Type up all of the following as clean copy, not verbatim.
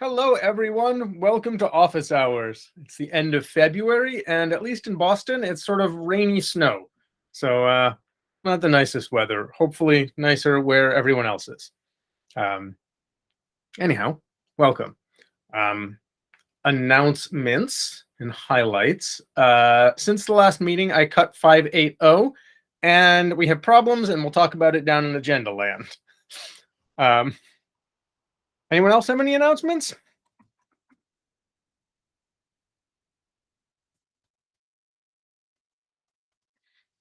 Hello, everyone. Welcome to Office Hours. It's the end of February, and at least in Boston, it's sort of rainy snow. So, not the nicest weather. Hopefully, nicer where everyone else is. Anyhow, welcome. Announcements and highlights. Since the last meeting, I cut 580, and we have problems, and we'll talk about it down in agenda land. Anyone else have any announcements?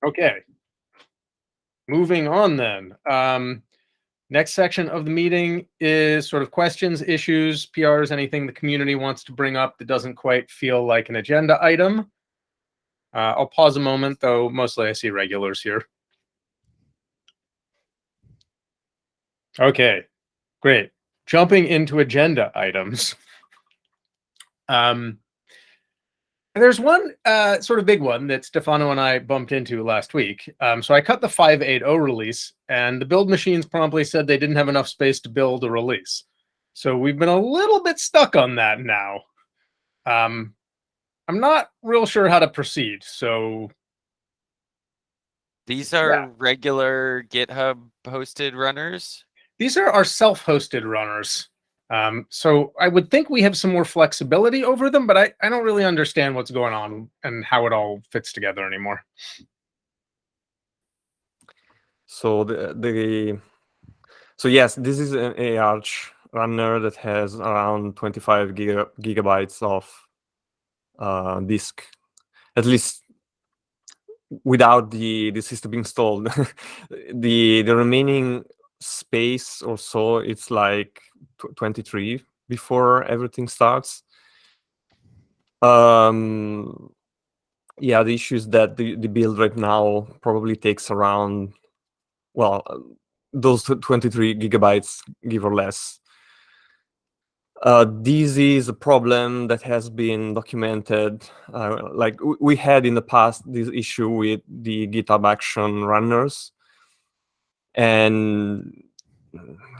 Okay. Moving on then. Next section of the meeting is sort of questions, issues, PRs, anything the community wants to bring up that doesn't quite feel like an agenda item. I'll pause a moment, though mostly I see regulars here. Okay, great. Jumping into agenda items. There's one sort of big one that Stefano and I bumped into last week. So I cut the 580 release, and the build machines promptly said they didn't have enough space to build a release. So we've been a little bit stuck on that now. I'm not real sure how to proceed. So these are regular GitHub hosted runners? These are our self-hosted runners. So I would think we have some more flexibility over them, but I don't really understand what's going on and how it all fits together anymore. So so yes, this is an Arch runner that has around 25 gigabytes of disk, at least without the system installed. the remaining space or so, it's like 23 before everything starts. Yeah, the issue is that the build right now probably takes around, well, those 23 gigabytes, give or less. This is a problem that has been documented. Like we had in the past this issue with the GitHub Action runners. And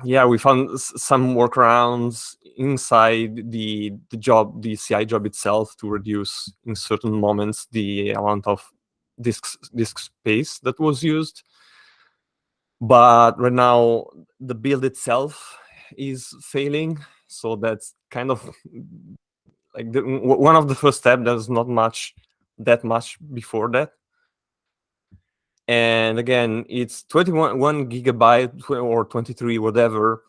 yeah, we found some workarounds inside the CI job itself to reduce in certain moments the amount of disk space that was used. But right now, the build itself is failing. So that's kind of like one of the first steps. There's not that much before that. And again, it's 21 gigabyte or 23, whatever,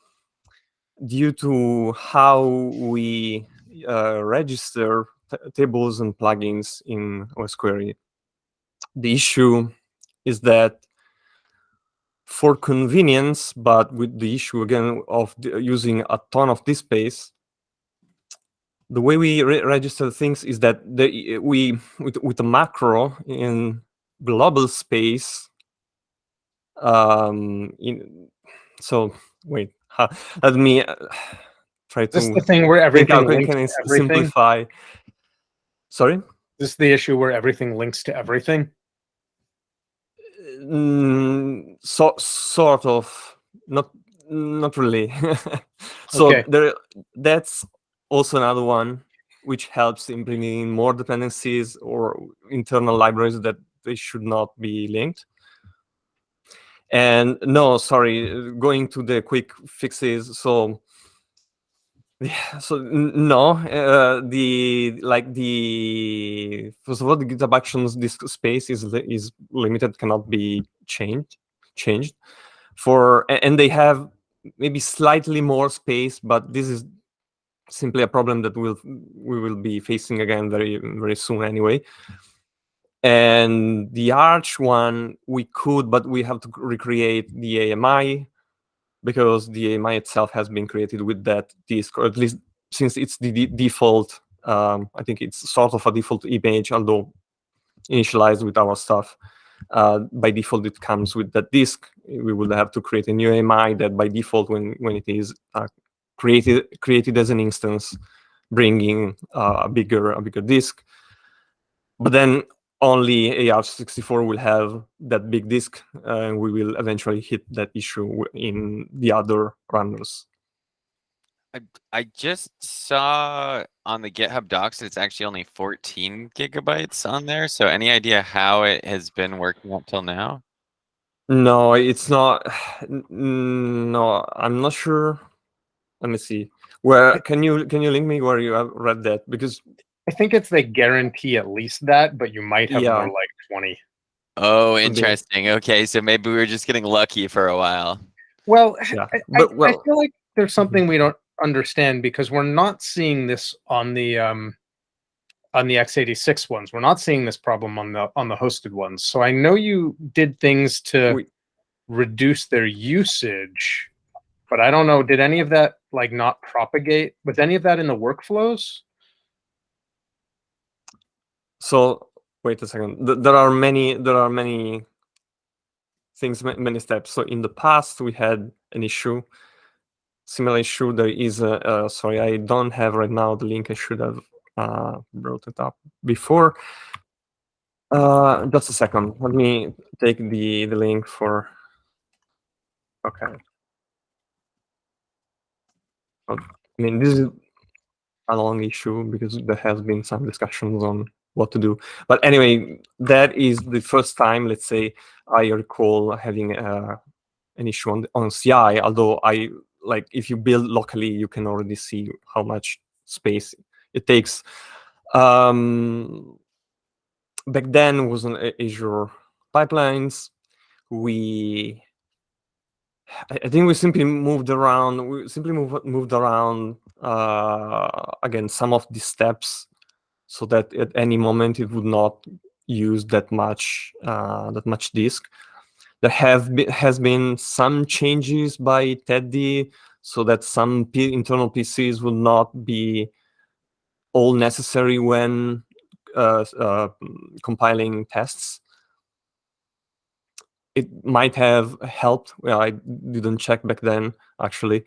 due to how we register tables and plugins in Osquery. The issue is that for convenience, but with the issue again of using a ton of disk space, the way we register things is that with a macro in global space. So wait, let me try to. Is this the thing where everything links can to everything? Simplify? Sorry? Is this the issue where everything links to everything? Sort of, not really. So okay. That's also another one which helps in bringing in more dependencies or internal libraries that they should not be linked. And no, sorry, going to the quick fixes. So yeah, so no, first of all, the GitHub Actions disk space is limited, cannot be changed. And they have maybe slightly more space, but this is simply a problem that we will be facing again very, very soon anyway. And the Arch one, we could, but we have to recreate the AMI, because the AMI itself has been created with that disk, or at least since it's the default. I think it's sort of a default image, although initialized with our stuff. By default, it comes with that disk. We will have to create a new AMI that by default, when it is created as an instance, bringing a bigger disk. But then only AR64 will have that big disk, and we will eventually hit that issue in the other runners. I just saw on the GitHub docs it's actually only 14 gigabytes on there. So any idea how it has been working up till now? No, it's not. No, I'm not sure. Let me see. Where can you link me where you have read that? Because I think it's they guarantee at least that, but you might have Yeah. more like 20. Oh, Could be. interesting. Okay, so maybe we were just getting lucky for a while. Well, Yeah, I but feel like there's something we don't understand because we're not seeing this on the x86 ones. We're not seeing this problem on the hosted ones. So I know you did things to we, reduce their usage, but I don't know. Did any of that like not propagate? Was any of that in the workflows? so wait a second. There are many things, many steps. So in the past we had an issue, similar issue. There is a sorry, I don't have right now the link. I should have brought it up before. Just a second. Let me take the link for. Okay. I mean, this is a long issue because there has been some discussions on what to do. But anyway, that is the first time, let's say, I recall having an issue on CI. Although like if you build locally, you can already see how much space it takes. Back then was on Azure pipelines. I think we simply moved around. We simply moved around again some of the steps, so that at any moment it would not use that much disk. There has been some changes by Teddy, so that some internal PCs would not be all necessary when compiling tests. It might have helped. Well, I didn't check back then actually,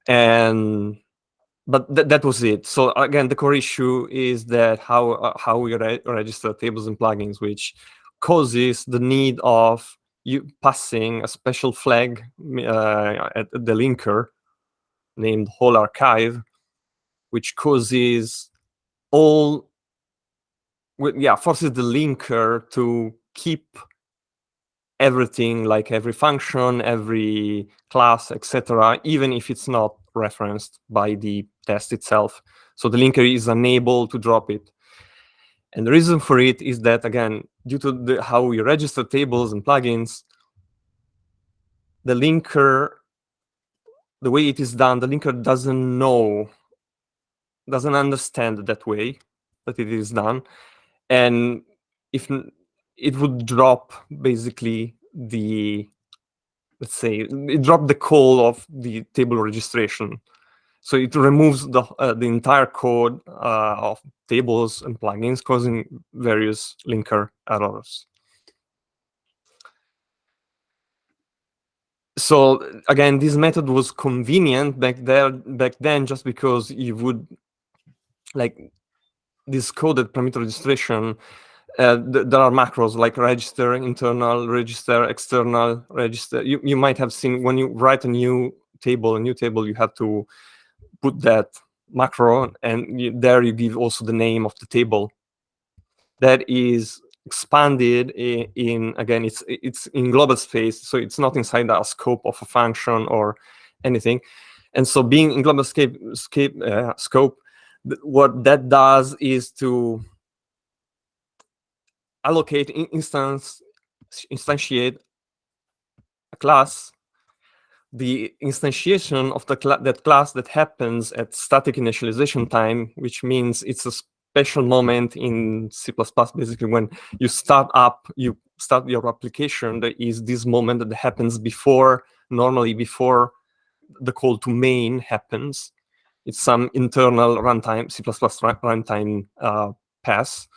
but that was it. So again, the core issue is that how we register tables and plugins, which causes the need of you passing a special flag at the linker named whole archive, which causes forces the linker to keep everything, like every function, every class, etc., even if it's not referenced by the test itself. So the linker is unable to drop it. And the reason for it is that, again, due to how we register tables and plugins, the linker, the way it is done, the linker doesn't understand that way that it is done. And if it would drop basically let's say it dropped the call of the table registration. So it removes the entire code of tables and plugins, causing various linker errors. So again, this method was convenient back then, just because you would, like, this coded parameter registration. There are macros like register, internal, register, external, register. You might have seen when you write a new table, you have to put that macro, and there you give also the name of the table. That is expanded in again, it's in global space, so it's not inside a scope of a function or anything. And so being in global scope, what that does is to allocate instantiate a class. The instantiation of that class that happens at static initialization time, which means it's a special moment in C++, basically when you start your application. There is this moment that happens normally before the call to main happens. It's some internal runtime, C++ runtime pass.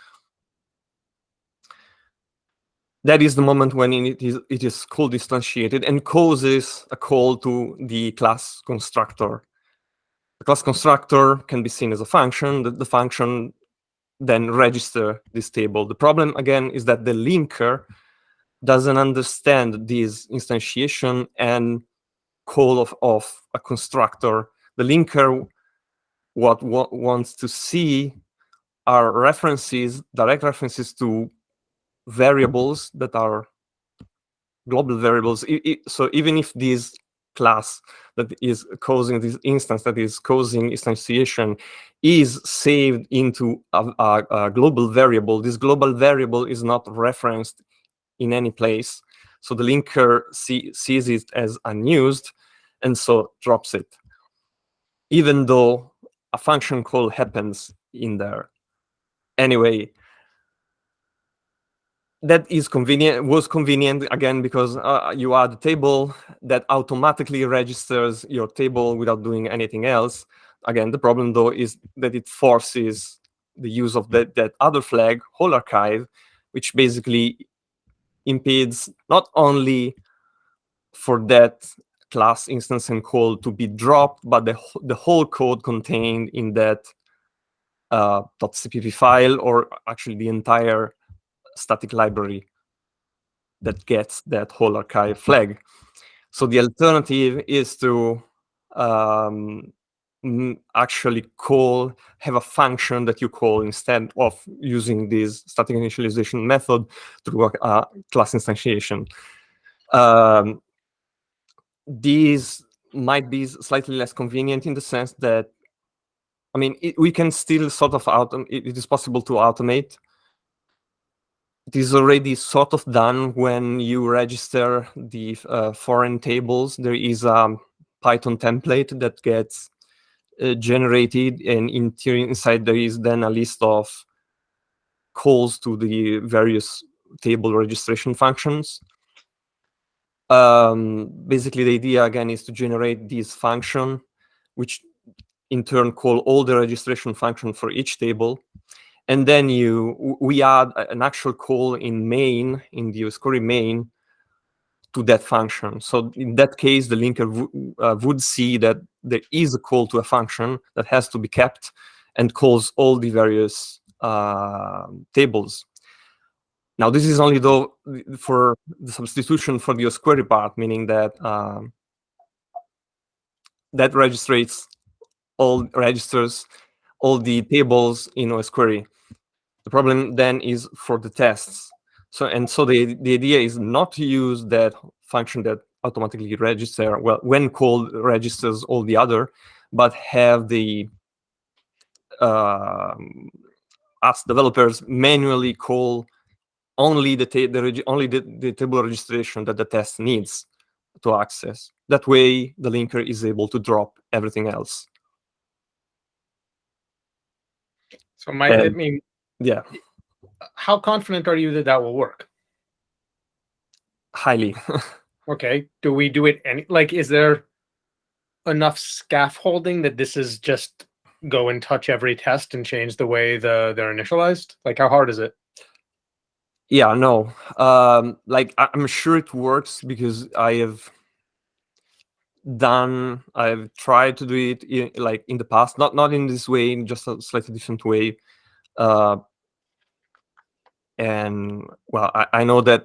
That is the moment when it is call distantiated and causes a call to the class constructor. The class constructor can be seen as a function. The function then register this table. The problem, again, is that the linker doesn't understand this instantiation and call of a constructor the linker wants to see are references, direct references to variables that are global variables. So even if this class that is causing this instance that is causing instantiation is saved into a global variable, this global variable is not referenced in any place. So the linker sees it as unused and so drops it, even though a function call happens in there. Anyway, that was convenient again because you add a table that automatically registers your table without doing anything else. Again, the problem though is that it forces the use of that other flag, whole archive, which basically impedes not only for that class instance and call to be dropped, but the whole code contained in that .cpp file, or actually the entire static library that gets that whole archive flag. So the alternative is to actually have a function that you call instead of using this static initialization method through a class instantiation. These might be slightly less convenient in the sense that, I mean, we can still sort of it is possible to automate. It is already sort of done when you register the foreign tables. There is a Python template that gets generated, and inside there is then a list of calls to the various table registration functions. Basically, the idea again is to generate this function, which in turn call all the registration function for each table. And then we add an actual call in main, in the Osquery main, to that function. So in that case, the linker would see that there is a call to a function that has to be kept and calls all the various tables. Now, this is only though for the substitution for the Osquery part, meaning that that registers all the tables in Osquery. The problem then is for the tests. So the idea is not to use that function that automatically register, well, when called registers all the other, but have the us developers manually call only the table registration that the test needs to access. That way, the linker is able to drop everything else. So I mean, yeah, how confident are you that that will work? highly. Okay. Do we do it is there enough scaffolding that this is just go and touch every test and change the way they're initialized? Like, how hard is it? Yeah, no. Like I'm sure it works because I've tried to do it in the past, not in this way, in just a slightly different way. And well, I know that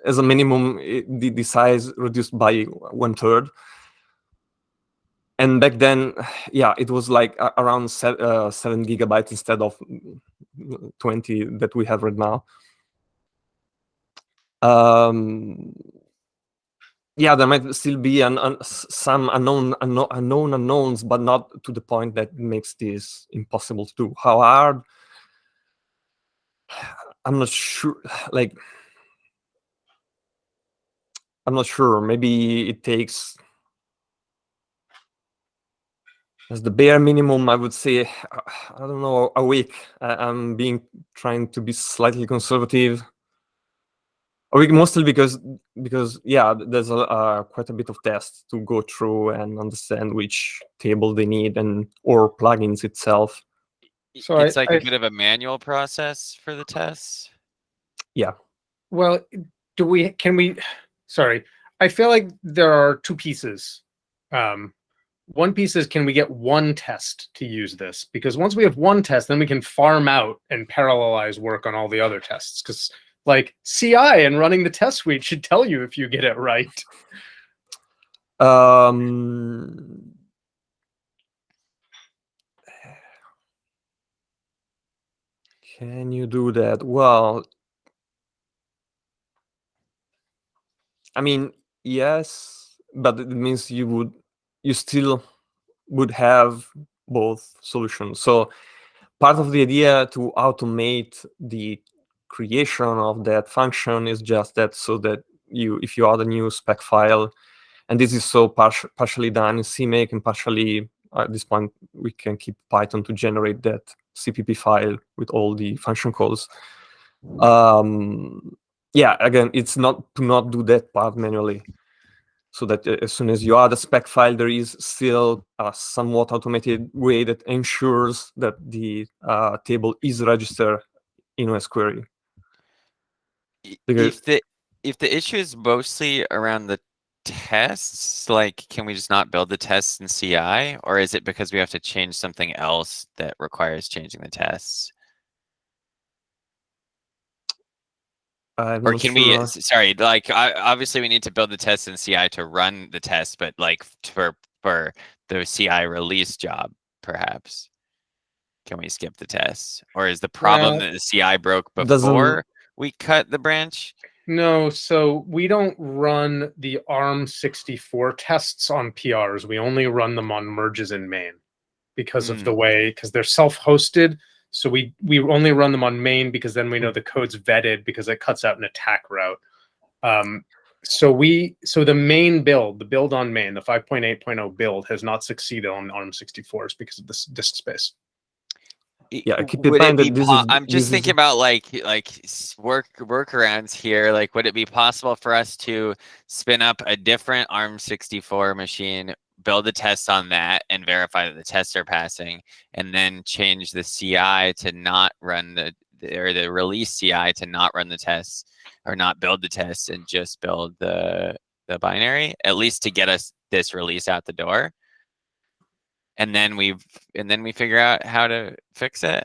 as a minimum the size reduced by 1/3. And back then, yeah, it was like around 7 GB instead of 20 that we have right now. Yeah, there might still be some unknown unknowns, but not to the point that makes this impossible to do. How hard? I'm not sure. Like, I'm not sure. Maybe it takes, as the bare minimum, I would say, I don't know, a week. I'm trying to be slightly conservative. A week, mostly because yeah, there's quite a bit of tests to go through and understand which table they need or plugins itself. So it's like a bit of a manual process for the tests. Yeah. Well, sorry, I feel like there are two pieces. One piece is, can we get one test to use this? Because once we have one test, then we can farm out and parallelize work on all the other tests. Because like CI and running the test suite should tell you if you get it right. Can you do that? Well, I mean, yes, but it means you still would have both solutions. So part of the idea to automate the creation of that function is just that, so that if you add a new spec file, and this is so partially done in CMake, and partially at this point we can keep Python to generate that CPP file with all the function calls. Yeah, again, it's not to not do that part manually, so that as soon as you add a spec file, there is still a somewhat automated way that ensures that the table is registered in Osquery. If the issue is mostly around the tests, like, can we just not build the tests in CI, or is it because we have to change something else that requires changing the tests? Or can we, sorry, like, obviously we need to build the tests in CI to run the test, but like for the CI release job, perhaps, can we skip the tests? Or is the problem that the CI broke before we cut the branch? No, so we don't run the ARM64 tests on PRs. We only run them on merges in main because of the way, because they're self-hosted. So we only run them on main because then we know the code's vetted, because it cuts out an attack route. So the main build, the build on main, the 5.8.0 build has not suckeded on ARM64s because of this disk space. Yeah, keep in mind that this is. I'm just thinking about like workarounds here. Like, would it be possible for us to spin up a different ARM64 machine, build a test on that, and verify that the tests are passing, and then change the CI to not run the release CI to not run the tests, or not build the tests, and just build the binary, at least to get us this release out the door? And then we figure out how to fix it.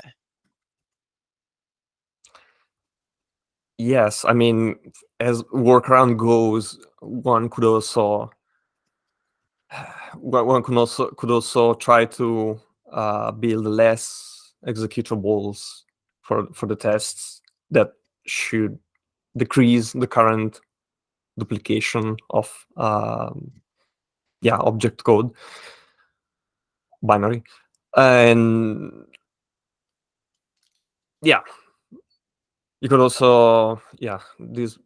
Yes, I mean, as workaround goes, one could also try to build less executables for the tests that should decrease the current duplication of object code binary. And yeah, you could also, this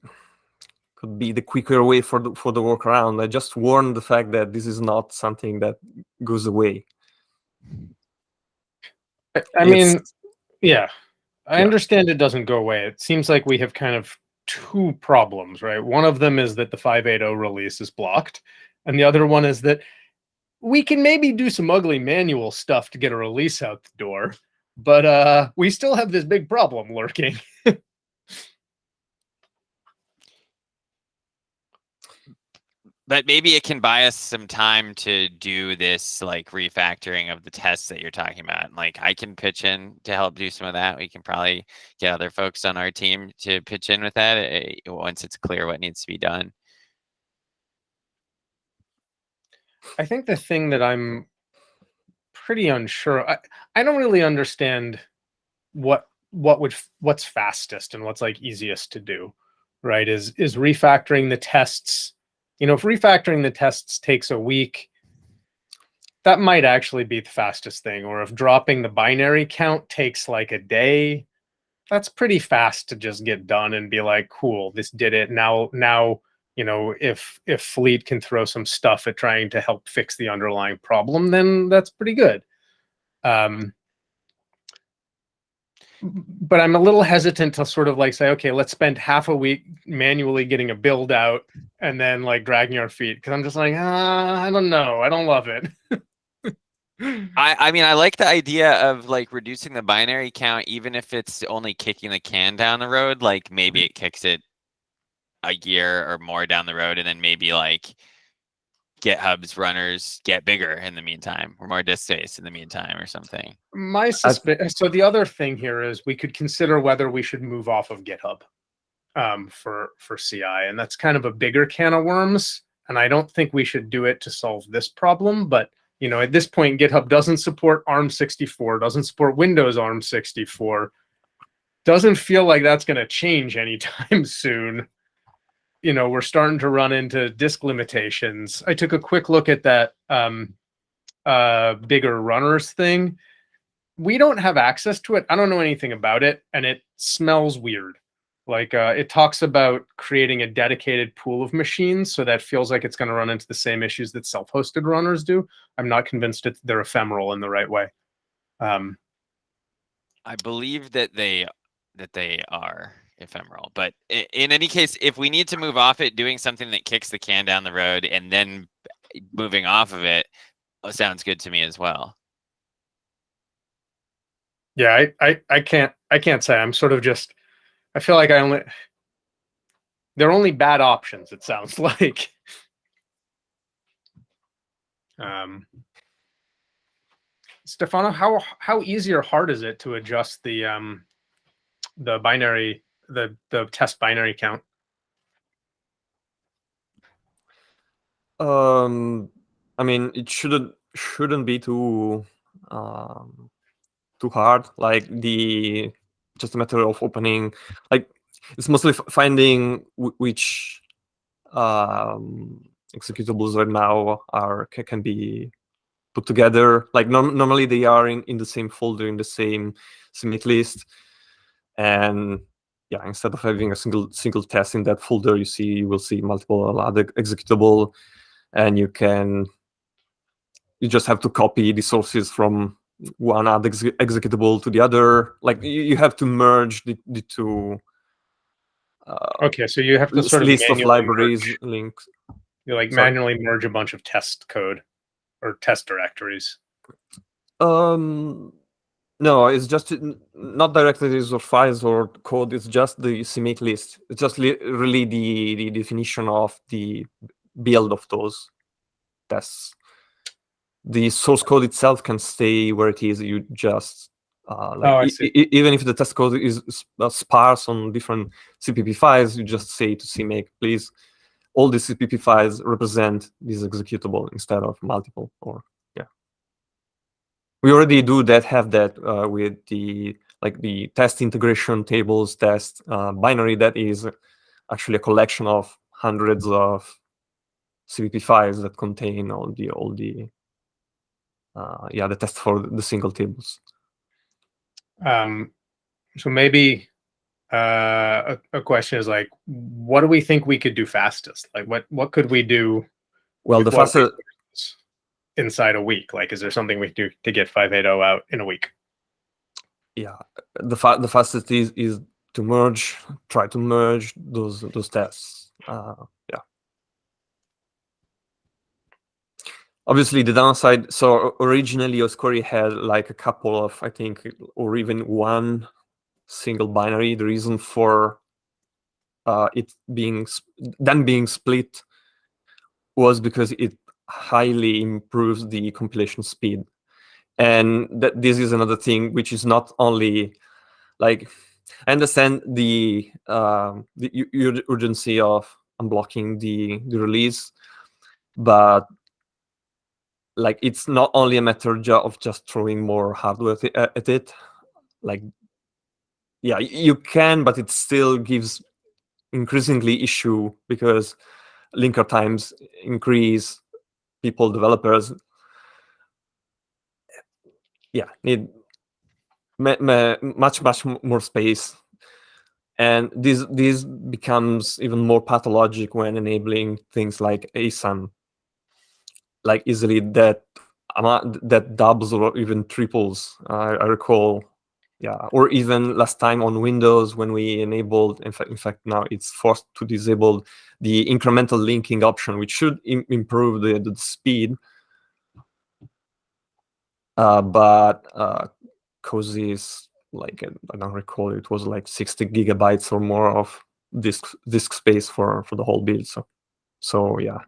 could be the quicker way for the workaround. I just warn the fact that this is not something that goes away. I mean, yeah, I understand it doesn't go away. It seems like we have kind of two problems, right? One of them is that the 5.8.0 release is blocked, and the other one is that we can maybe do some ugly manual stuff to get a release out the door, but we still have this big problem lurking. But maybe it can buy us some time to do this, like, refactoring of the tests that you're talking about. Like, I can pitch in to help do some of that. We can probably get other folks on our team to pitch in with that once it's clear what needs to be done. I think the thing that I'm pretty unsure, I don't really understand what's fastest and what's like easiest to do, right? Is refactoring the tests. If refactoring the tests takes a week, that might actually be the fastest thing. Or if dropping the binary count takes like a day, that's pretty fast to just get done and be like, cool, this did it. Now, if Fleet can throw some stuff at trying to help fix the underlying problem, then that's pretty good. But I'm a little hesitant to sort of like say, okay, let's spend half a week manually getting a build out and then like dragging our feet, because I'm just like, I don't know, I don't love it. I mean, I like the idea of like reducing the binary count, even if it's only kicking the can down the road. Like, maybe it kicks it a year or more down the road, and then maybe like GitHub's runners get bigger in the meantime, or more disk space in the meantime, or something. So the other thing here is we could consider whether we should move off of GitHub for CI, and that's kind of a bigger can of worms. And I don't think we should do it to solve this problem. But at this point, GitHub doesn't support ARM64, doesn't support Windows ARM64. doesn't feel like that's going to change anytime soon. You know, we're starting to run into disk limitations. I took a quick look at that bigger runners thing. We don't have access to it. I don't know anything about it, and it smells weird. Like it talks about creating a dedicated pool of machines, so that feels like it's going to run into the same issues that self-hosted runners do. I'm not convinced they're ephemeral in the right way. I believe that they are ephemeral, but in any case, if we need to move off it, doing something that kicks the can down the road and then moving off of it sounds good to me as well. Yeah, I can't say. I'm sort of just, I feel like they're only bad options, it sounds like. Stefano, how easy or hard is it to adjust the binary, the test binary count? I mean, it shouldn't be too hard. Like just a matter of opening. Like it's mostly finding which executables right now can be put together. Like normally they are in the same folder, in the same submit list, and yeah, instead of having a single test in that folder, you will see multiple other executable, and you just have to copy the sources from one other executable to the other. Like you have to merge the two. Okay, so you have to sort of list of libraries merge. links. You like Sorry. manually merge a bunch of test code or test directories. No, it's just not directories or files or code. It's just the submit list. It's just really the definition of the build of those tests. The source code itself can stay where it is. You just even if the test code is sparse on different CPP files, you just say to CMake, please, all the CPP files represent this executable instead of multiple. Or yeah, we already have that with the test integration tables test binary. That is actually a collection of hundreds of CPP files that contain all the the test for the single tables. So maybe a question is like, what do we think we could do fastest? Like, what could we do? Well, the fastest inside a week. Like, is there something we do to get 5.8.0 out in a week? Yeah, the fastest is to try to merge those tests. Yeah. Obviously, the downside. So originally, Osquery had like a couple of, I think, or even one single binary. The reason for it being split was because it highly improves the compilation speed, and that this is another thing which is not only like, I understand the urgency of unblocking the release, but like it's not only a matter of just throwing more hardware at it. Like, yeah, you can, but it still gives increasingly issue because linker times increase. Developers, need much more space, and this becomes even more pathologic when enabling things like ASAN. Like easily that doubles or even triples. I recall, or even last time on Windows when we enabled, in fact now it's forced to disable the incremental linking option, which should improve the speed, but causes, like, I don't recall, it was like 60 gigabytes or more of disk space for the whole build. So yeah.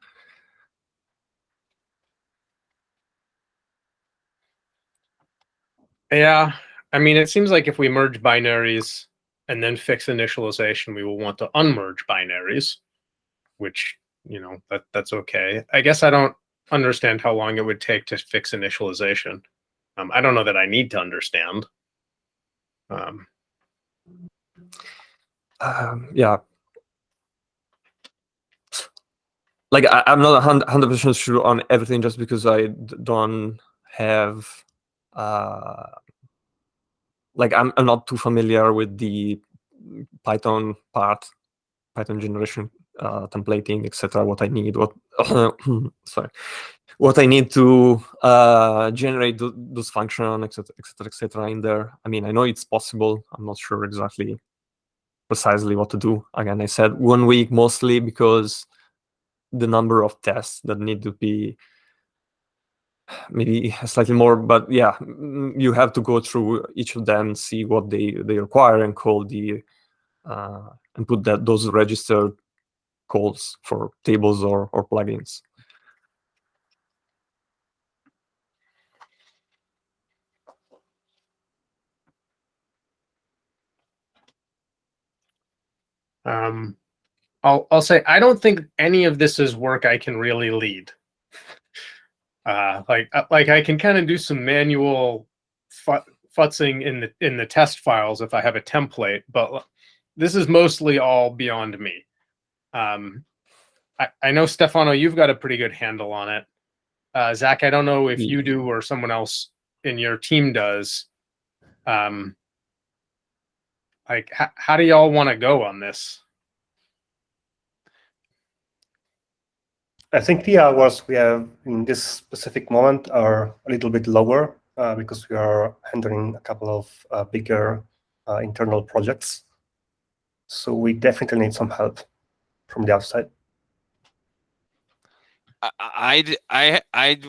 Yeah, I mean, it seems like if we merge binaries and then fix initialization, we will want to unmerge binaries, which, you know, that's okay. I guess I don't understand how long it would take to fix initialization. I don't know that I need to understand. Yeah. Like I'm not 100% sure on everything just because I don't have like I'm not too familiar with the Python part, Python generation, templating, etc. What I need, what sorry, what I need to generate those functions, etc., etc., etc. in there. I mean, I know it's possible. I'm not sure exactly precisely what to do. Again, I said 1 week mostly because the number of tests that need to be maybe slightly more, but yeah, you have to go through each of them, see what they require, and call the and put those registered calls for tables or plugins. I'll say I don't think any of this is work I can really lead. Like I can kind of do some manual futzing in the test files if I have a template, but this is mostly all beyond me. I know Stefano, you've got a pretty good handle on it. Zach, I don't know if you do or someone else in your team does. Like, how do y'all want to go on this? I think the hours we have in this specific moment are a little bit lower because we are handling a couple of bigger internal projects. So we definitely need some help from the outside. I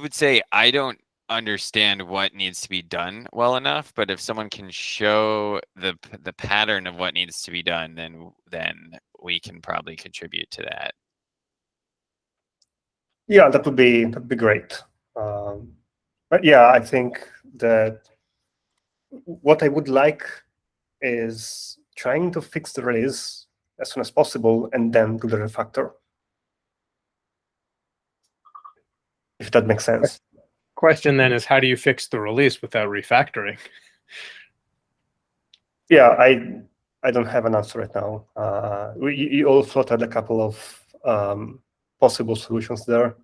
would say I don't understand what needs to be done well enough, but if someone can show the pattern of what needs to be done, then we can probably contribute to that. Yeah, that'd be great. But yeah, I think that what I would like is trying to fix the release as soon as possible and then do the refactor. If that makes sense. Question then is, how do you fix the release without refactoring? Yeah, I don't have an answer right now. You all floated a couple of possible solutions there.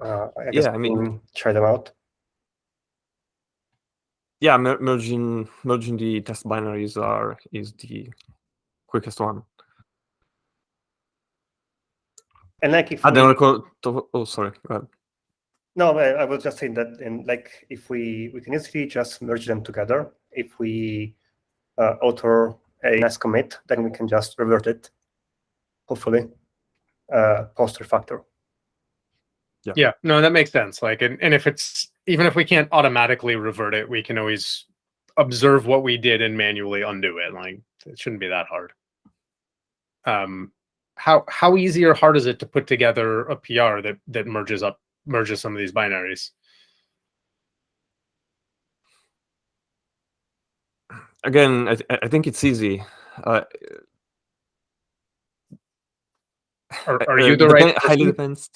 I guess I mean, try them out. Yeah, merging the test binaries is the quickest one. And like if oh, sorry, go ahead. No, I was just saying that, and like if we can easily just merge them together. If we author a nice commit, then we can just revert it, hopefully, post refactor. Yeah, no, that makes sense. Like, and if it's, even if we can't automatically revert it, we can always observe what we did and manually undo it. Like, it shouldn't be that hard. How easy or hard is it to put together a PR that merges some of these binaries? Again, I think it's easy. Are you the right person? Highly depends.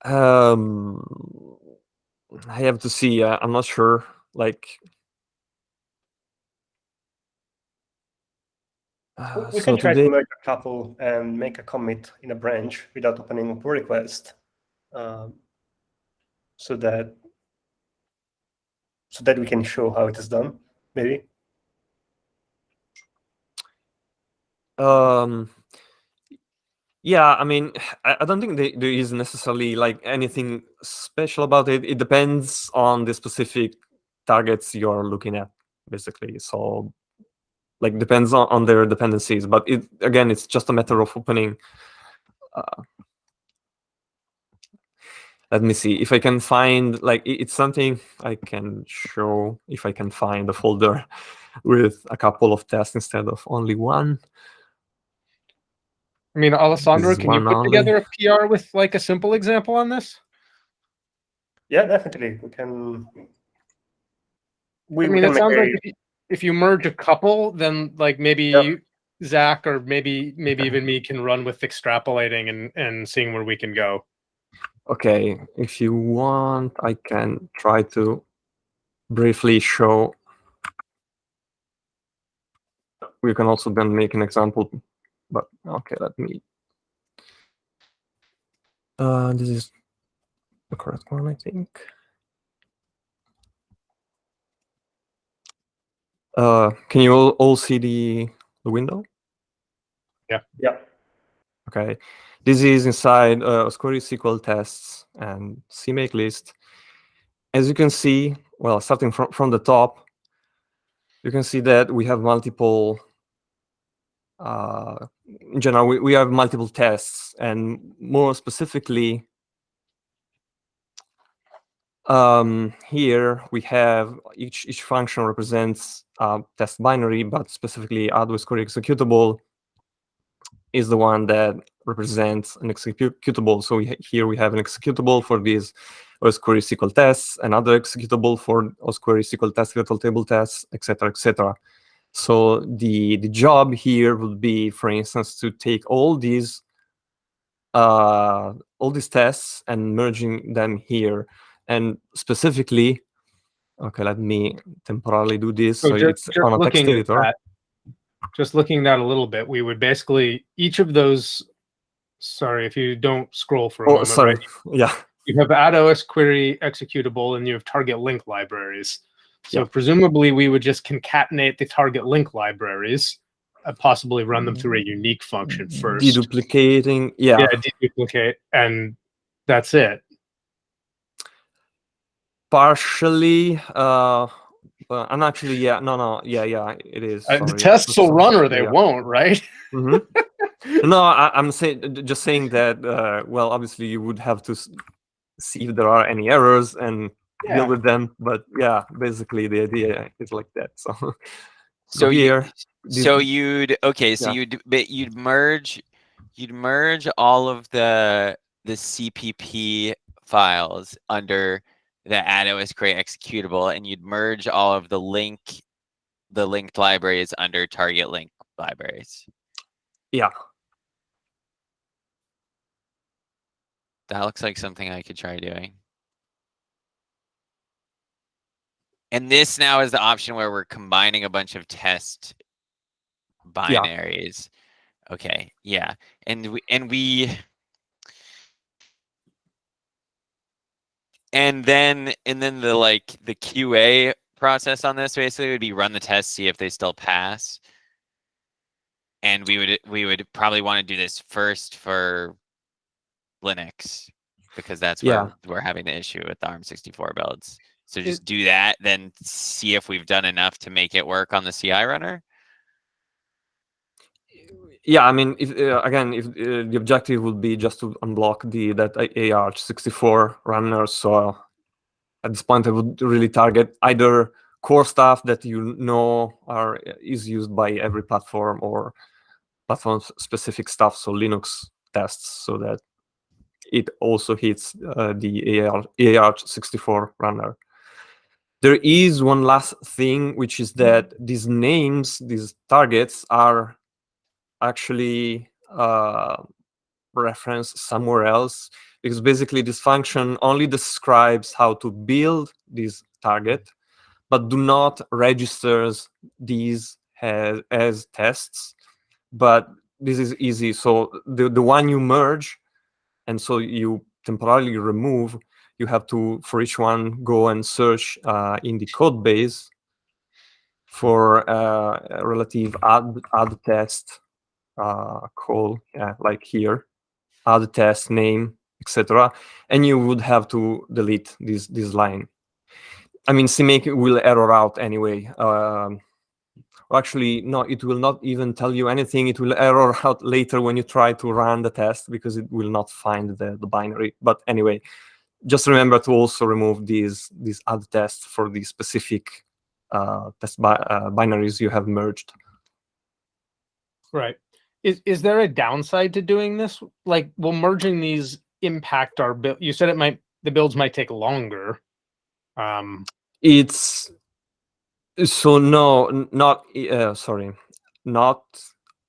I have to see. I'm not sure. Like, we can try to merge a couple and make a commit in a branch without opening a pull request, so that we can show how it is done, maybe. Yeah, I mean, I don't think there is necessarily like anything special about it. It depends on the specific targets you're looking at, basically. So, like, depends on their dependencies. But again, it's just a matter of opening. Let me see if I can find, like, it's something I can show if I can find a folder with a couple of tests instead of only one. I mean, Alessandro, can you put together a PR with like a simple example on this? Yeah, definitely. We can. I mean, it sounds like if you merge a couple, then like maybe Zach or maybe even me can run with extrapolating and seeing where we can go. Okay, if you want, I can try to briefly show we can also then make an example. But okay, let me. This is the correct one, I think. Can you all see the window? Yeah. Okay, this is inside Osquery SQL tests and CMake list. As you can see, well, starting from the top, you can see that we have multiple. In general, we have multiple tests, and more specifically, here we have each function represents a test binary, but specifically add Osquery executable is the one that represents an executable. So here we have an executable for these Osquery SQL tests, another executable for Osquery SQL test virtual table tests, etc., etc. So the job here would be, for instance, to take all these tests and merging them here, and specifically, okay, let me temporarily do this. So it's on a text editor. Just looking at that a little bit, we would basically each of those. Sorry, if you don't scroll for a moment. Sorry. Right? Yeah. You have add Osquery executable, and you have target link libraries. So Yeah. presumably, we would just concatenate the target link libraries, possibly run them through a unique function first. Deduplicating, yeah. Yeah, deduplicate, and that's it. Partially. And actually, yeah, no, yeah, it is. The tests will run or they won't, right? Mm-hmm. No, I'm just saying that. Well, obviously, you would have to see if there are any errors and deal with them. But yeah, basically, the idea is like that. So here, you'd merge all of the CPP files under the add Osquery executable, and you'd merge all of the linked libraries under target link libraries. Yeah. That looks like something I could try doing. And this now is the option where we're combining a bunch of test binaries. Yeah. Okay, yeah. And then the QA process on this basically would be run the test, see if they still pass. And we would probably want to do this first for Linux, because that's where we're having the issue with the ARM64 builds. So just do that, then see if we've done enough to make it work on the CI runner. Yeah, I mean, if the objective would be just to unblock that ARch64 runner, so at this point I would really target either core stuff that is used by every platform, or platform-specific stuff, so Linux tests, so that it also hits the ARch64 runner. There is one last thing, which is that these names, these targets, are actually referenced somewhere else, because basically this function only describes how to build this target, but do not registers these as tests. But this is easy. So the one you merge, and so you temporarily remove, you have to, for each one, go and search in the code base for a relative add test call, like here, add test name, etc. And you would have to delete this line. I mean, CMake will error out anyway. Actually, no, it will not even tell you anything. It will error out later when you try to run the test, because it will not find the binary. But anyway, just remember to also remove these add tests for the specific test binaries you have merged. Right. Is there a downside to doing this? Like, will merging these impact our build? You said the builds might take longer. It's so no, not sorry, not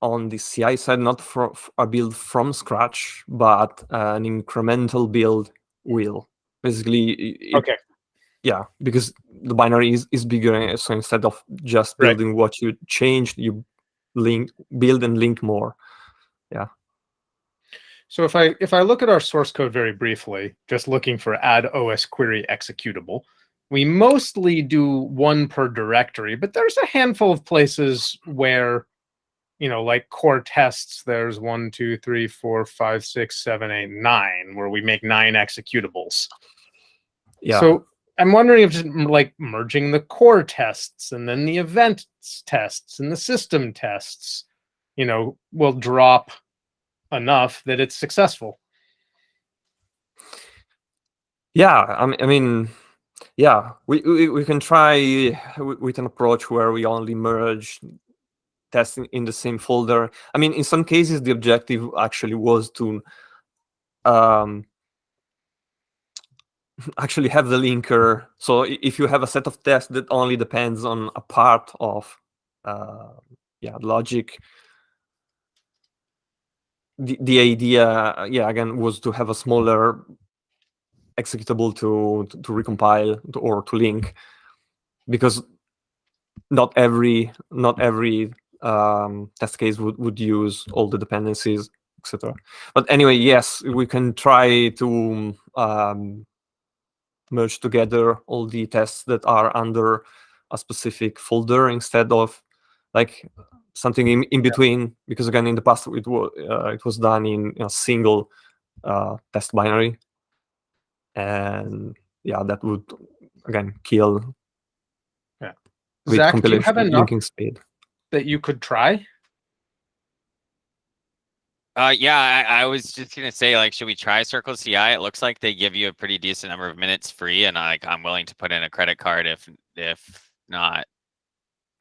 on the CI side, not for a build from scratch, but an incremental build will basically. Okay. Yeah, because the binary is bigger, so instead of just building what you changed, you build and link more. Yeah. So if I look at our source code very briefly, just looking for add Osquery executable, we mostly do one per directory, but there's a handful of places where, like core tests, there's 1, 2, 3, 4, 5, 6, 7, 8, 9, where we make 9 executables. Yeah. So I'm wondering if just like merging the core tests and then the event tests and the system tests, will drop enough that it's successful. Yeah, I mean, yeah, we can try with an approach where we only merge tests in the same folder. I mean, in some cases, the objective actually was to actually have the linker. So if you have a set of tests that only depends on a part of logic, the idea, again, was to have a smaller executable to recompile or to link, because not every test case would use all the dependencies, etc. But anyway, yes, we can try to merge together all the tests that are under a specific folder instead of like something in between, because again, in the past it was done in a single test binary, and that would again kill with Zach, do you have compilation enough linking speed that you could try? Yeah, I was just gonna say, like, should we try Circle CI? It looks like they give you a pretty decent number of minutes free, and I'm willing to put in a credit card if not.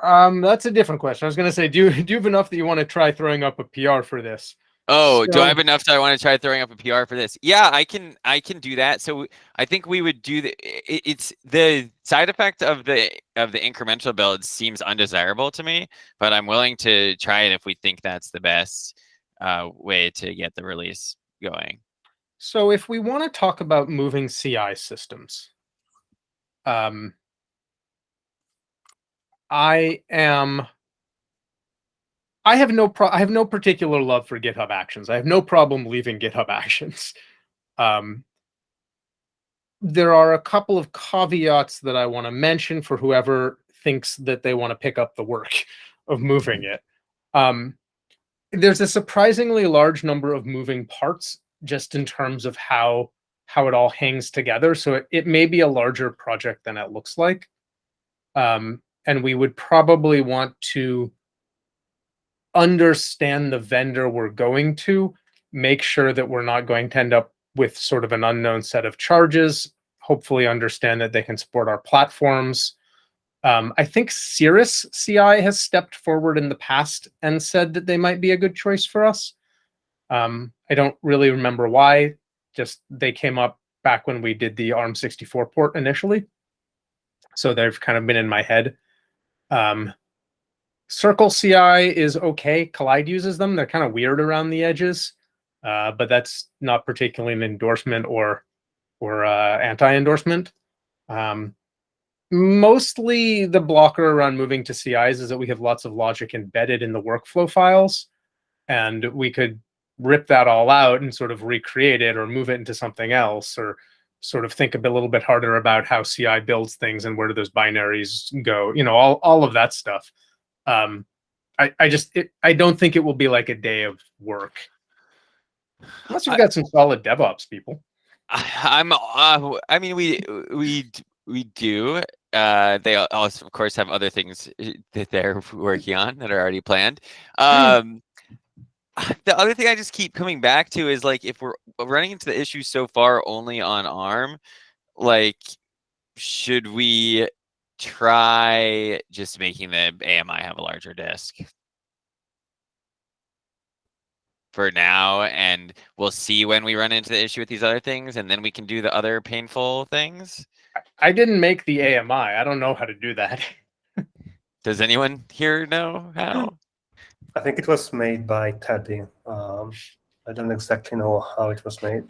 That's a different question. I was gonna say, do you have enough that you want to try throwing up a PR for this? Oh, do I have enough that I want to try throwing up a PR for this? Yeah, I can do that. So I think we would do it's the side effect of the incremental build seems undesirable to me, but I'm willing to try it if we think that's the best way to get the release going. So if we want to talk about moving CI systems, I have no particular love for GitHub Actions. I have no problem leaving GitHub Actions. There are a couple of caveats that I want to mention for whoever thinks that they want to pick up the work of moving it. There's a surprisingly large number of moving parts just in terms of how it all hangs together. So it may be a larger project than it looks like. And we would probably want to understand the vendor we're going to, make sure that we're not going to end up with sort of an unknown set of charges, hopefully understand that they can support our platforms. I think Cirrus CI has stepped forward in the past and said that they might be a good choice for us. I don't really remember why, just they came up back when we did the ARM64 port initially. So they've kind of been in my head. Circle CI is okay. Collide uses them. They're kind of weird around the edges, but that's not particularly an endorsement or anti-endorsement. Mostly the blocker around moving to CIs is that we have lots of logic embedded in the workflow files, and we could rip that all out and sort of recreate it or move it into something else, or sort of think a little bit harder about how CI builds things and where do those binaries go, all of that stuff. I don't think it will be like a day of work unless you've got some solid DevOps people. I mean, we do. They also, of course, have other things that they're working on that are already planned. The other thing I just keep coming back to is, like, if we're running into the issue so far only on ARM, like, should we try just making the AMI have a larger disk for now, and we'll see when we run into the issue with these other things, and then we can do the other painful things? I didn't make the AMI. I don't know how to do that. Does anyone here know how? I think it was made by Teddy. I don't exactly know how it was made.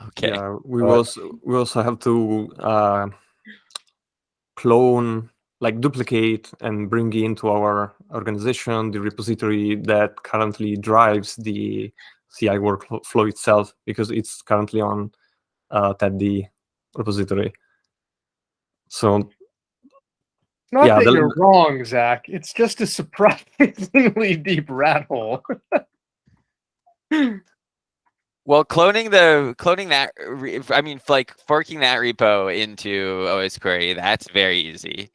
Okay. Yeah, we also have to clone like duplicate and bring into our organization the repository that currently drives the CI workflow itself, because it's currently on TED repository. So Not yeah, that you're wrong, Zach. It's just a surprisingly deep rat hole. Well, forking that repo into Osquery, that's very easy.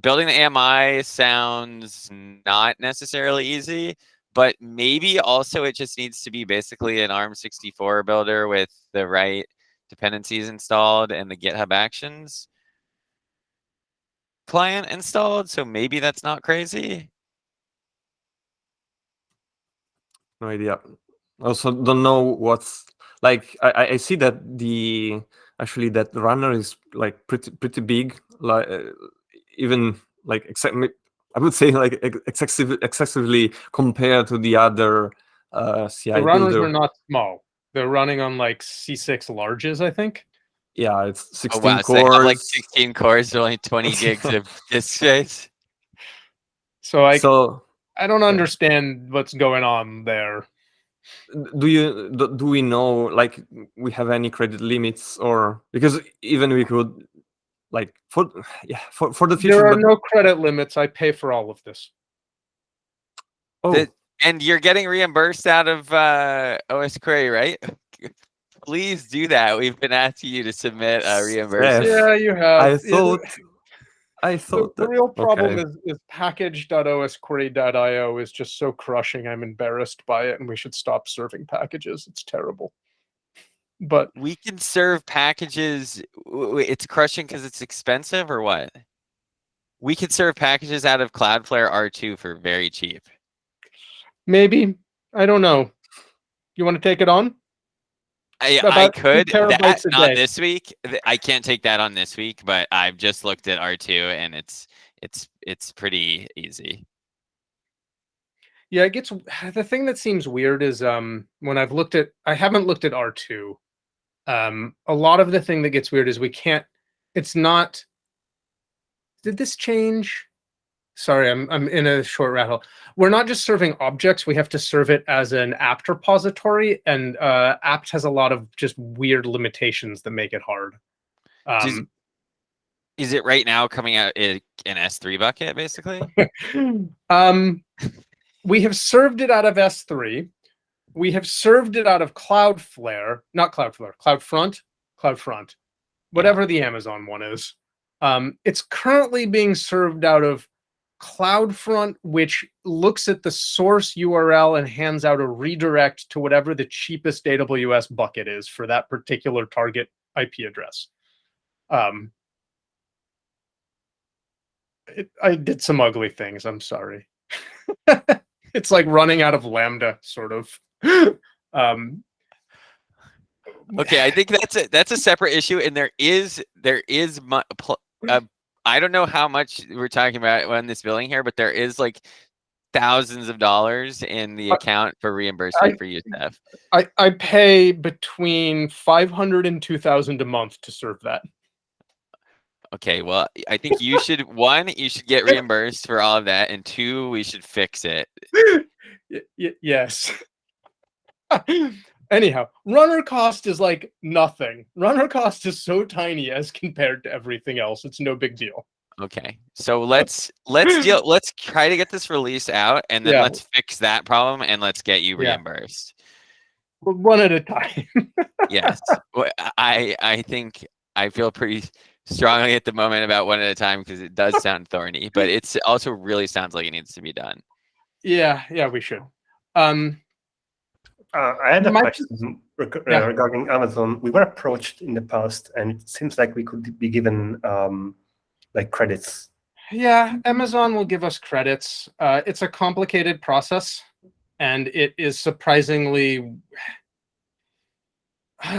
Building the AMI sounds not necessarily easy, but maybe also it just needs to be basically an ARM64 builder with the right dependencies installed and the GitHub Actions client installed. So maybe that's not crazy. no idea. Also, don't know what's like. I see that actually that runner is like pretty big. Like even like I would say like excessively compared to the other CI The runners builder. are not small. They're running on like C6 larges, I think. Yeah, it's 16 Oh wow, cores. so they have like 16 cores, only 20 gigs of disk space. So I don't understand what's going on there. Do we know, like, we have any credit limits, or because even we could like for the future? There are But no credit limits. I pay for all of this. oh, And you're getting reimbursed out of Osquery, right? Please do that. We've been asking you to submit a reimbursement. Yeah, you have. I thought The real problem okay. is package.osquery.io is just so crushing. I'm embarrassed by it, and we should stop serving packages. It's terrible. But we can serve packages. It's crushing because it's expensive, or what? We could serve packages out of Cloudflare R2 for very cheap. Maybe. I don't know. You want to take it on? I could. That not day. this week. I can't take that on this week, but I've just looked at R2 and it's pretty easy. Yeah, it gets the thing that seems weird is when I haven't looked at R2. A lot of the thing that gets weird is it's not. Did this change? Sorry, I'm in a short rattle. We're not just serving objects, we have to serve it as an apt repository, and apt has a lot of just weird limitations that make it hard. Is it right now coming out in an S3 bucket, basically? We have served it out of S3. We have served it out of Cloudflare, not Cloudflare, CloudFront, whatever the Amazon one is. It's currently being served out of CloudFront, which looks at the source URL and hands out a redirect to whatever the cheapest AWS bucket is for that particular target IP address. I did some ugly things. I'm sorry. It's like running out of Lambda, sort of. Okay, I think that's a separate issue, and there is I don't know how much we're talking about on this billing here, but there is like thousands of dollars in the account for reimbursement for USF. I pay between $500 and $2,000 a month to serve that. Okay, well, I think you should you should get reimbursed for all of that, and two, we should fix it. Yes. Anyhow, runner cost is like nothing. Runner cost is so tiny as compared to everything else. It's no big deal. Okay, so let's try to get this release out, and then let's fix that problem, and let's get you reimbursed. One at a time. Yes, I think I feel pretty strongly at the moment about one at a time because it does sound thorny, but it's also really sounds like it needs to be done. Yeah, we should. I had a question regarding Amazon. We were approached in the past, and it seems like we could be given like credits. Yeah, Amazon will give us credits. It's a complicated process, and it is surprisingly.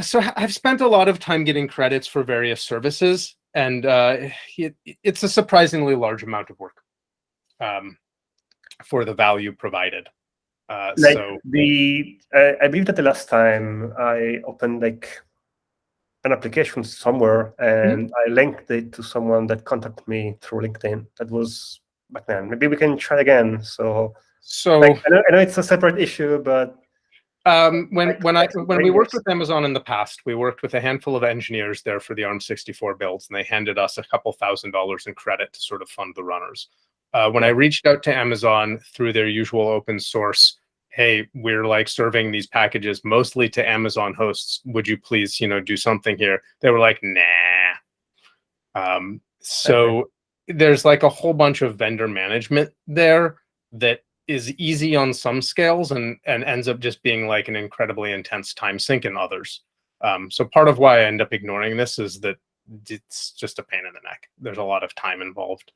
So I've spent a lot of time getting credits for various services, and it's a surprisingly large amount of work for the value provided. I believe that the last time I opened like an application somewhere, and I linked it to someone that contacted me through LinkedIn. That was back then. Maybe we can try again. So like, I know it's a separate issue, but when we worked with Amazon in the past, we worked with a handful of engineers there for the ARM64 builds, and they handed us a couple $1,000s in credit to sort of fund the runners. When I reached out to Amazon through their usual open source, hey, we're like serving these packages mostly to Amazon hosts. Would you please, do something here? They were like, nah. So there's like a whole bunch of vendor management there that is easy on some scales and ends up just being like an incredibly intense time sink in others. So part of why I end up ignoring this is that it's just a pain in the neck. There's a lot of time involved.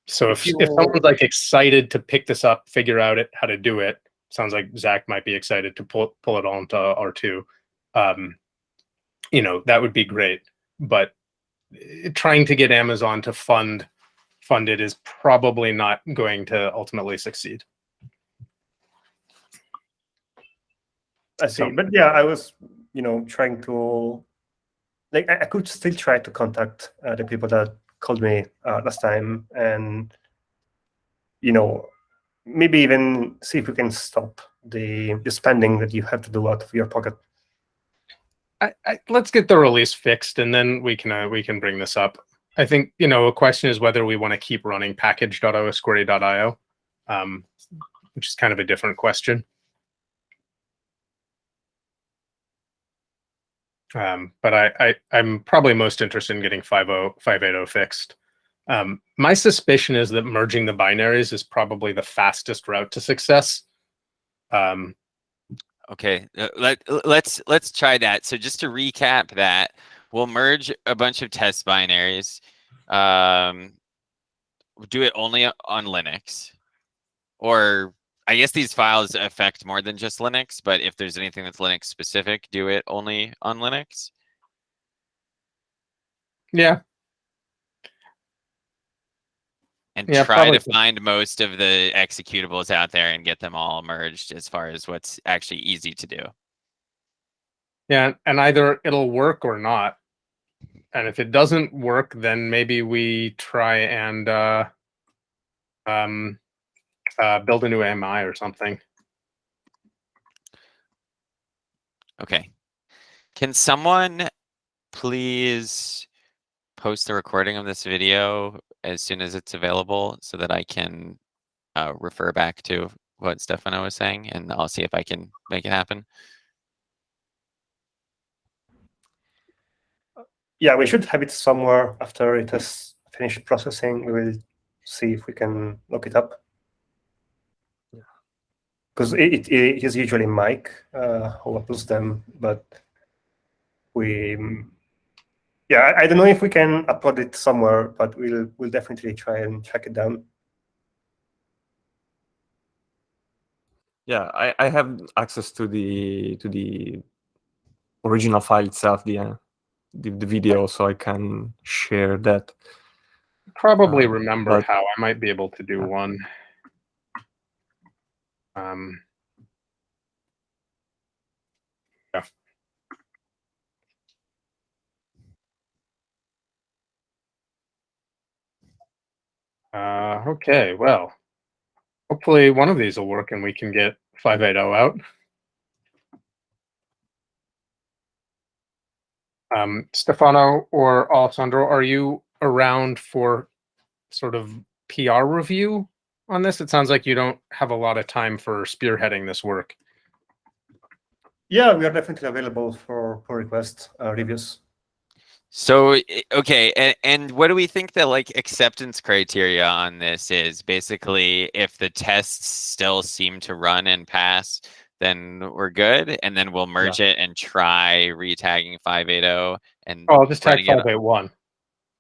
So if someone's like excited to pick this up, figure out how to do it, sounds like Zach might be excited to pull it on to R2. That would be great. But trying to get Amazon to fund it is probably not going to ultimately succeed. I see. But yeah, I was, trying to, like, I could still try to contact the people that called me last time, and maybe even see if we can stop the spending that you have to do out of your pocket. Let's get the release fixed, and then we can bring this up. I think a question is whether we want to keep running package.osquery.io, which is kind of a different question. But I'm probably most interested in getting 5.8.0 fixed. My suspicion is that merging the binaries is probably the fastest route to success. Okay, let's try that. So just to recap that, we'll merge a bunch of test binaries. We'll do it only on Linux, or I guess these files affect more than just Linux, but if there's anything that's Linux specific, do it only on Linux. Yeah. And try to find most of the executables out there and get them all merged as far as what's actually easy to do. Yeah, and either it'll work or not. And if it doesn't work, then maybe we try and build a new AMI or something. Okay. Can someone please post the recording of this video as soon as it's available so that I can refer back to what Stefano was saying, and I'll see if I can make it happen. Yeah, we should have it somewhere after it has finished processing. We will see if we can look it up. Because it is usually Mike who uploads them, but I don't know if we can upload it somewhere, but we'll definitely try and track it down. Yeah, I have access to the original file itself, the video, so I can share that. Probably remember how I might be able to do one. Yeah. Okay, well, hopefully one of these will work and we can get 5.8.0 out. Stefano or Alessandro, are you around for sort of PR review on this? It sounds like you don't have a lot of time for spearheading this work. Yeah, we are definitely available for request reviews. So, okay, and what do we think the acceptance criteria on this is? Basically, if the tests still seem to run and pass, then we're good, and then we'll merge it and try retagging 5.8.0 and I'll just tag 5.8.1.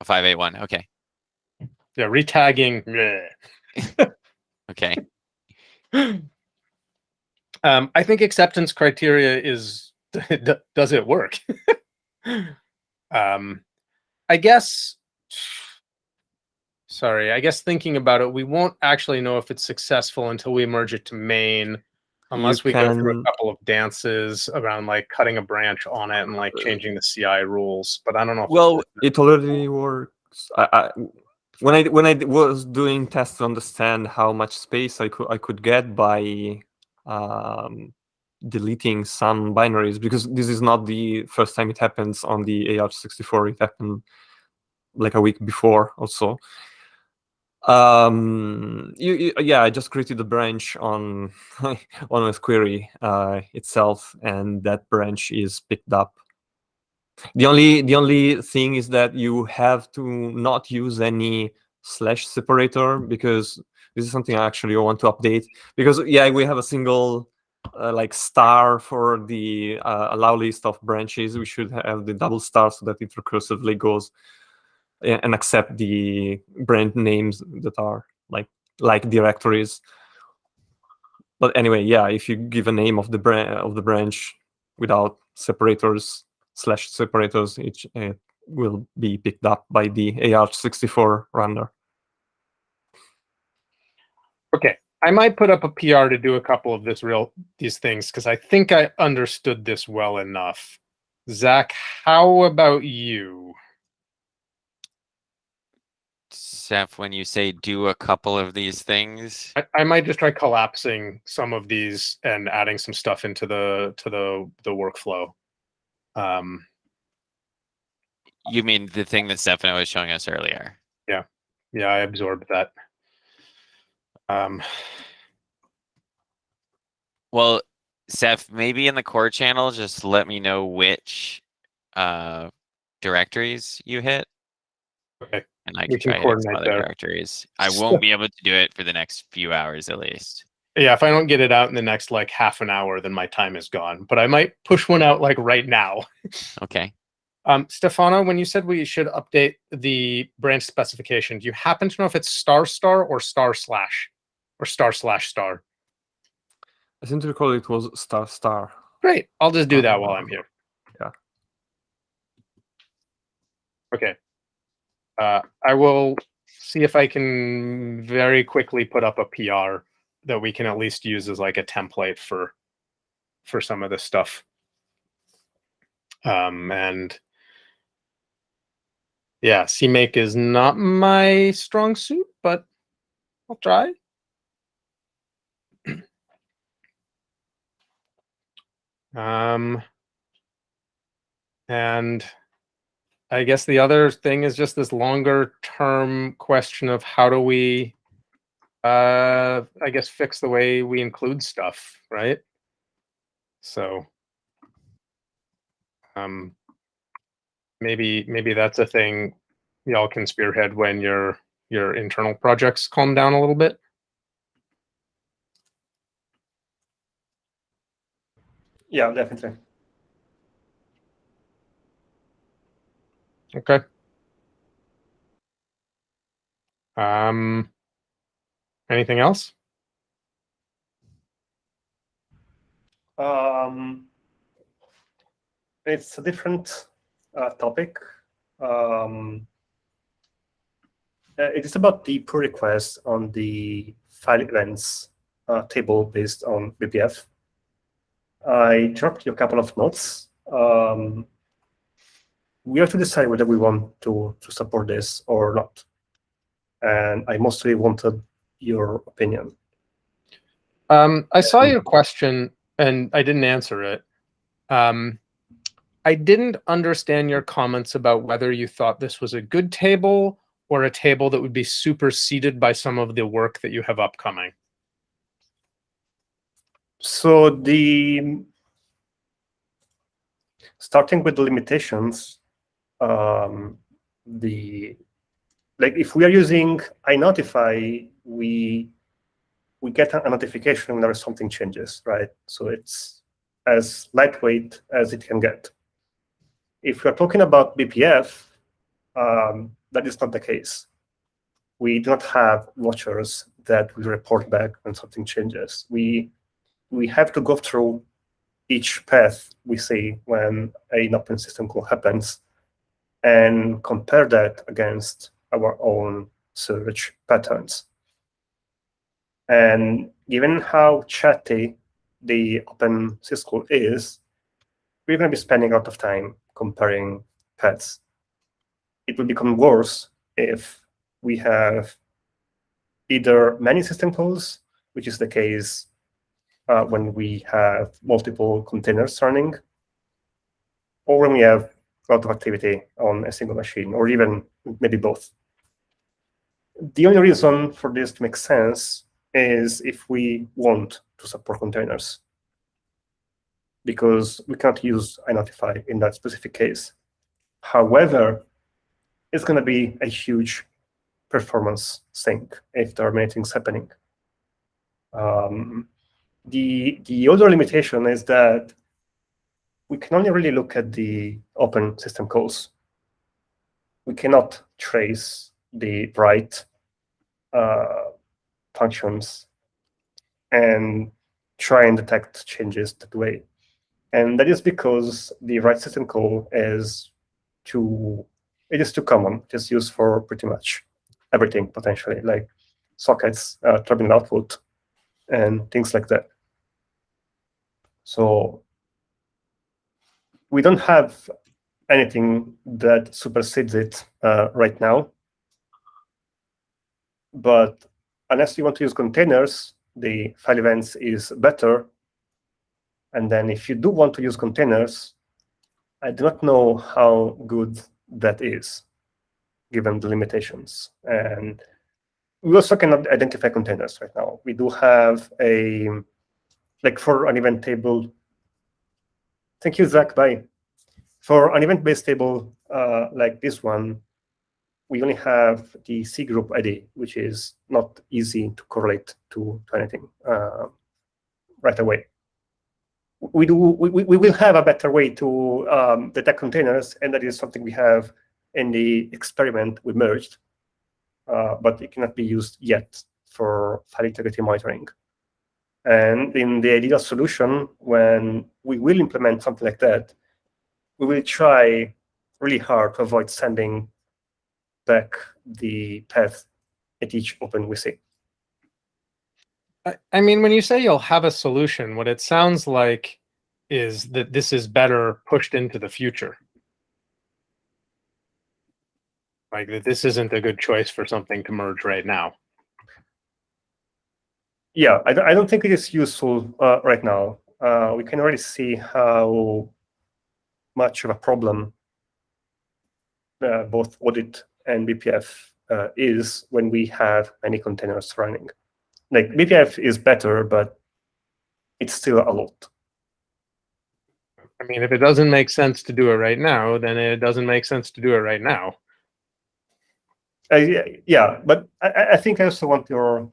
5.8.1, okay. Yeah, retagging. Okay. I think acceptance criteria is does it work? I guess thinking about it, we won't actually know if it's successful until we merge it to main unless we go through a can- couple of dances around like cutting a branch on it and like changing the CI rules. But I don't know. If Well, It already works. When I was doing tests to understand how much space I could get by deleting some binaries, because this is not the first time it happens on the AR64. It happened like a week before also. Yeah, I just created a branch on on Osquery itself, and that branch is picked up. The only thing is that you have to not use any slash separator, because this is something I actually want to update. Because yeah, we have a single like star for the allow list of branches. We should have the double star so that it recursively goes and accept the brand names that are like directories. But anyway, yeah, if you give a name of the branch without separators slash separators, it will be picked up by the AR64 runner. Okay, I might put up a PR to do a couple of these things because I think I understood this well enough. Zach, how about you? Seth, when you say do a couple of these things, I might just try collapsing some of these and adding some stuff into the workflow. you mean the thing that Stefano was showing us earlier? Yeah, I absorbed that. Well, Seth, maybe in the core channel, just let me know which directories you hit. Okay. And I We can can try hitting some coordinate other there. directories. I won't be able to do it for the next few hours at least. Yeah, if I don't get it out in the next like half an hour, then my time is gone. But I might push one out like right now. Okay. Stefano, when you said we should update the branch specification, do you happen to know if it's star or star slash or star slash star? I seem to recall it was star. Great. I'll just do that while I'm here. Yeah. Okay. I will see if I can very quickly put up a PR that we can at least use as like a template for some of this stuff. And yeah, CMake is not my strong suit, but I'll try. And I guess the other thing is just this longer term question of how do we, I guess, fix the way we include stuff, right? So maybe that's a thing y'all can spearhead when your internal projects calm down a little bit. Yeah, definitely. Okay. Anything else? It's a different topic. It is about the pull request on the file events table based on BPF. I dropped you a couple of notes. We have to decide whether we want to support this or not. And I mostly wanted your opinion. I saw your question and I didn't answer it. I didn't understand your comments about whether you thought this was a good table or a table that would be superseded by some of the work that you have upcoming. So starting with the limitations, if we are using iNotify, we get a notification whenever something changes, right? So it's as lightweight as it can get. If we're talking about BPF, that is not the case. We do not have watchers that will report back when something changes. We have to go through each path we see when an open system call happens and compare that against our own search patterns. And given how chatty the open syscall is, we're going to be spending a lot of time comparing paths. It will become worse if we have either many system calls, which is the case when we have multiple containers running, or when we have a lot of activity on a single machine, or even maybe both. The only reason for this to make sense is if we want to support containers, because we can't use iNotify in that specific case. However, it's going to be a huge performance sink if there are many things happening. The other limitation is that we can only really look at the open system calls. We cannot trace the write functions and try and detect changes that way. And that is because the write system call is too common. It's used for pretty much everything, potentially, like sockets, terminal output, and things like that. So we don't have anything that supersedes it right now. But unless you want to use containers, the file events is better. And then if you do want to use containers, I do not know how good that is, given the limitations. And we also cannot identify containers right now. We do have a, like for an event table. Thank you, Zach, bye. For an event-based table like this one, we only have the C group ID, which is not easy to correlate to anything right away. We will have a better way to detect containers, and that is something we have in the experiment we merged, but it cannot be used yet for file integrity monitoring. And in the ideal solution, when we will implement something like that, we will try really hard to avoid sending back the path at each open we see. I mean, when you say you'll have a solution, what it sounds like is that this is better pushed into the future. Like that this isn't a good choice for something to merge right now. Yeah, I don't think it is useful right now. We can already see how much of a problem both audit and BPF is when we have many containers running. Like BPF is better, but it's still a lot. I mean, if it doesn't make sense to do it right now, then it doesn't make sense to do it right now. Yeah, but I think I also want your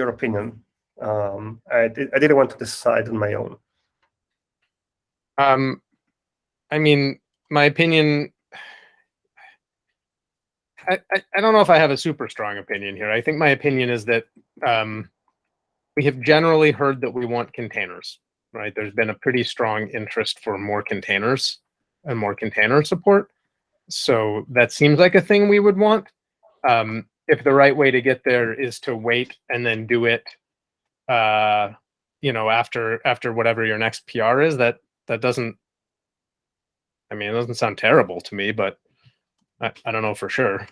opinion. I didn't want to decide on my own. I mean, my opinion. I don't know if I have a super strong opinion here. I think my opinion is that we have generally heard that we want containers, right? There's been a pretty strong interest for more containers and more container support. So that seems like a thing we would want. If the right way to get there is to wait and then do it, you know, after whatever your next PR is, that doesn't. I mean, it doesn't sound terrible to me, but I don't know for sure.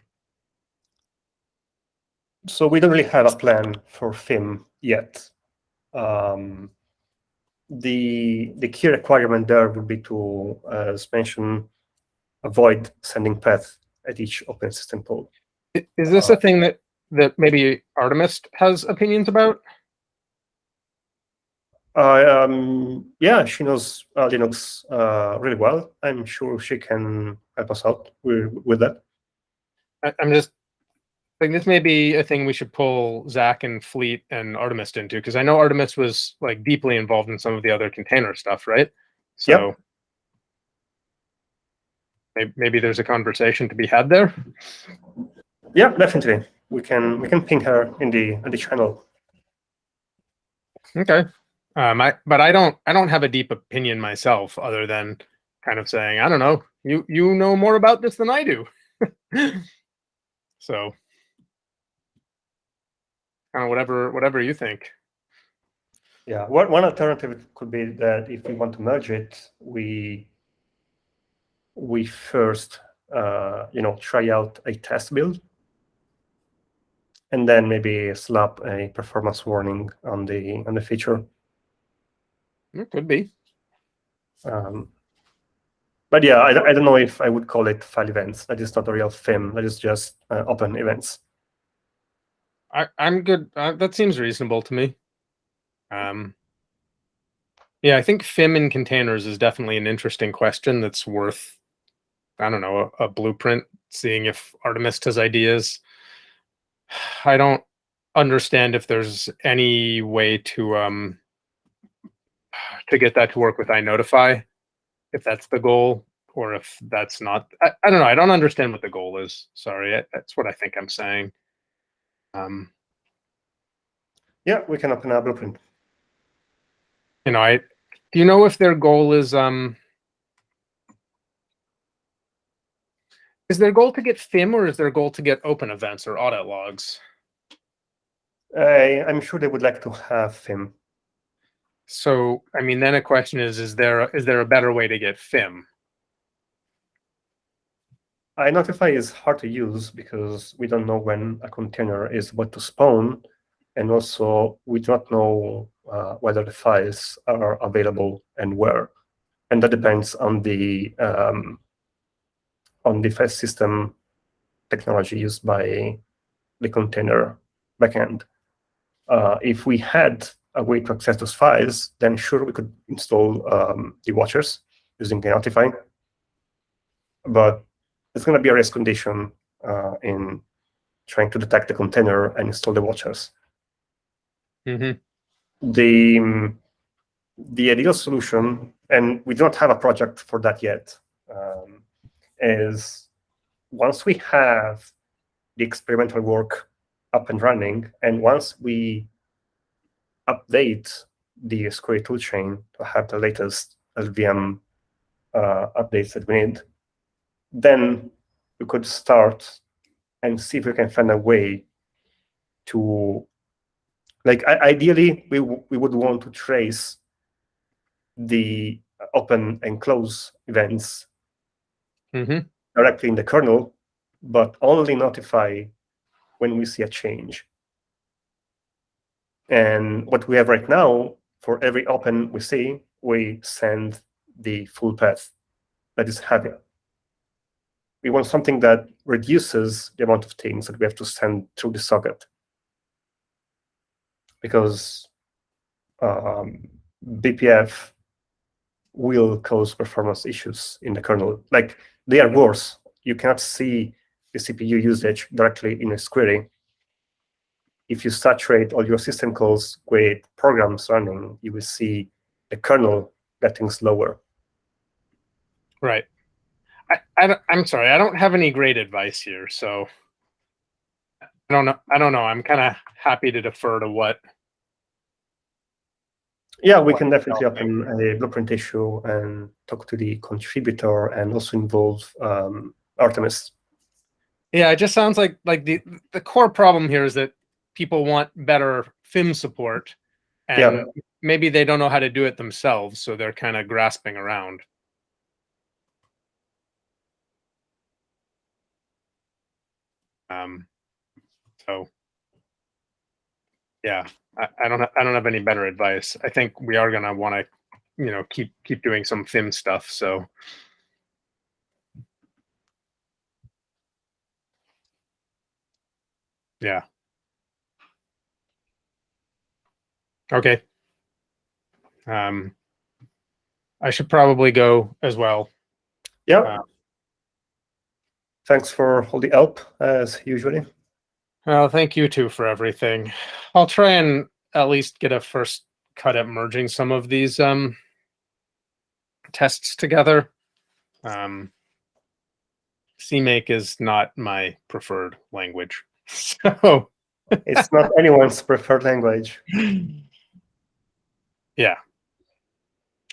So we don't really have a plan for FIM yet. The key requirement there would be to, as mentioned, avoid sending path at each open system call. Is this a thing that maybe Artemis has opinions about? Yeah, she knows Linux really well. I'm sure she can help us out with that. I'm just like, this may be a thing we should pull Zach and Fleet and Artemis into, because I know Artemis was like deeply involved in some of the other container stuff, right? So maybe there's a conversation to be had there. Yeah, definitely. We can ping her in the channel. Okay. But I don't have a deep opinion myself, other than kind of saying, I don't know, you know more about this than I do. So kind of whatever you think. Yeah, one alternative could be that if we want to merge it, we first try out a test build, and then maybe slap a performance warning on the feature. It could be. But yeah, I don't know if I would call it file events. That is not a real FIM. That is just open events. I'm good. That seems reasonable to me. Yeah, I think FIM in containers is definitely an interesting question that's worth, I don't know, a blueprint, seeing if Artemist has ideas. I don't understand if there's any way to get that to work with iNotify, if that's the goal, or if that's not. I don't know. I don't understand what the goal is. Sorry, that's what I think I'm saying. Yeah, we can open a blueprint. Do you know if their goal is their goal to get FIM, or is their goal to get open events or audit logs? I'm sure they would like to have FIM. So, I mean, then a question is there a better way to get FIM? iNotify is hard to use because we don't know when a container is about to spawn, and also we do not know whether the files are available and where, and that depends on the file system technology used by the container backend. If we had a way to access those files, then sure, we could install the watchers using iNotify, but it's going to be a race condition in trying to detect the container and install the watchers. Mm-hmm. The ideal solution, and we don't have a project for that yet, is once we have the experimental work up and running, and once we update the Osquery toolchain to have the latest LVM updates that we need, then we could start and see if we can find a way to, like, ideally, we would want to trace the open and close events directly in the kernel, but only notify when we see a change. And what we have right now, for every open we see, we send the full path that is heavy. We want something that reduces the amount of things that we have to send through the socket, because BPF will cause performance issues in the kernel. Like, they are worse. You cannot see the CPU usage directly in Osquery. If you saturate all your system calls with programs running, you will see the kernel getting slower. Right. I'm sorry, I don't have any great advice here, so I don't know. I'm kind of happy to defer to what. Yeah, we can definitely open a blueprint issue and talk to the contributor, and also involve Artemis. Yeah, it just sounds like the core problem here is that people want better FIM support, and maybe they don't know how to do it themselves, so they're kind of grasping around. So yeah, I don't have any better advice. I think we are gonna want to, keep doing some FIM stuff. So yeah. Okay. I should probably go as well. Yeah. Thanks for all the help, as usually. Well, thank you too for everything. I'll try and at least get a first cut at merging some of these tests together. CMake is not my preferred language, so it's not anyone's preferred language. Yeah.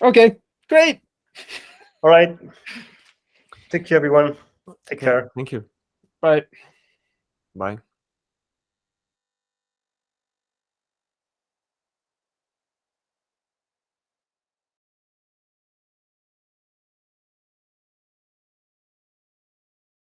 Okay, great. All right. Take care, everyone. Take care. Thank you. Bye. Bye.